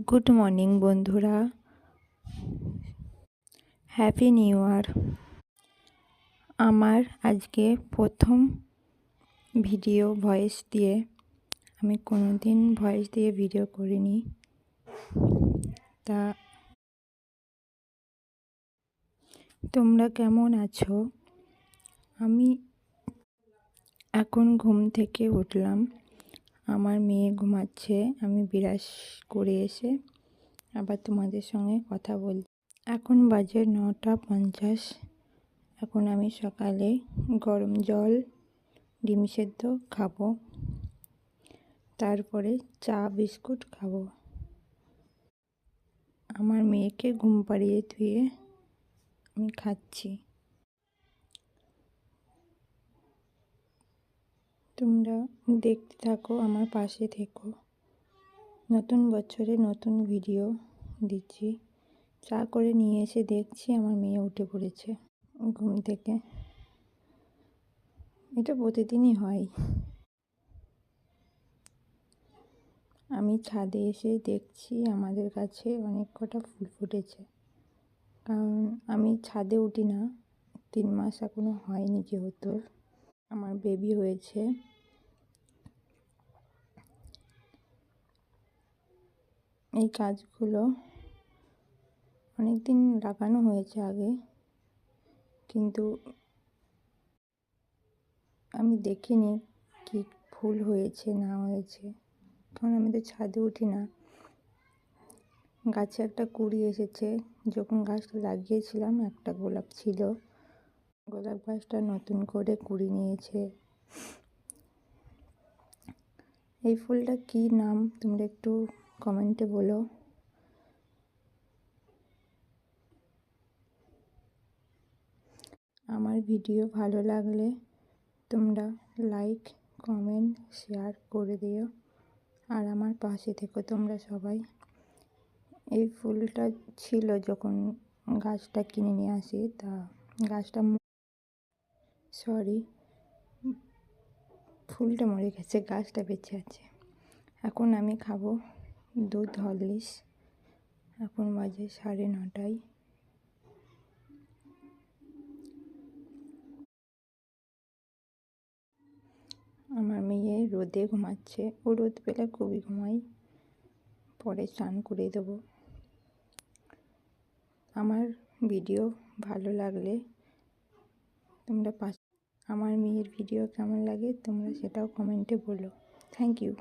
Good morning বন্ধুরা, happy new year. আমার আজকে প্রথম ভিডিও ভয়েস দিয়ে। আমি কোনো দিন ভয়েস দিয়ে ভিডিও করিনি, তা তোমরা কেমন আছো? আমি এখন ঘুম থেকে উঠলাম, আমার মেয়ে ঘুমাচ্ছে, আমি বিরাস করে এসে আবার তোমাদের সঙ্গে কথা বলছি। এখন বাজে 9:50। এখন আমি সকালে গরম জল ডিম সেদ্ধ খাবো, তারপরে চা বিস্কুট খাবো। আমার মেয়েকে ঘুম পাড়িয়ে ধুয়ে আমি খাচ্ছি। তোমরা দেখতে থাকো, আমার পাশে থেকো। নতুন বছরে নতুন ভিডিও দিচ্ছি। চা করে নিয়ে এসে দেখছি আমার মেয়ে উঠে পড়েছে ঘুম থেকে। এটা প্রতিদিনই হয়। আমি ছাদে এসে দেখছি আমাদের কাছে অনেক কটা ফুল ফুটেছে, কারণ আমি ছাদে উঠি না, 3 মাস এখনো হয়নি, যেহেতু আমার বেবি হয়েছে। এই গাছগুলো অনেক দিন লাগানো হয়েছে আগে, কিন্তু আমি দেখিনি কি ফুল হয়েছে না হয়েছে, কারণ আমি তো ছাদে উঠি না। গাছে একটা কুঁড়ি এসেছে, যখন গাছটা লাগিয়েছিলাম একটা গোলাপ ছিল, গোলাপ গাছটা নতুন করে কুঁড়ি নিয়েছে। এই ফুলটা কি নাম তোমরা একটু কমেন্টে বলো। আমার ভিডিও ভালো লাগলে তোমরা লাইক, কমেন্ট, শেয়ার করে দিও, আর আমার পাশে থেকো তোমরা সবাই। এই ফুলটা ছিল যখন গাছটা কিনে নিয়ে আসি, তা গাছটা ফুলটা মরে গেছে, গাছটা বেঁচে আছে। এখন আমি খাবো দুধ হরলিক্স। এখন বাজে 9:30। আমার মেয়ে রোদে ঘুমাচ্ছে, ও রোদ পেলে খুবই ঘুমায়, পরে স্নান করে দেবো। আমার ভিডিও ভালো লাগলে তোমরা আমার মেয়ের ভিডিও কেমন লাগে তোমরা সেটাও কমেন্টে বলো। Thank you.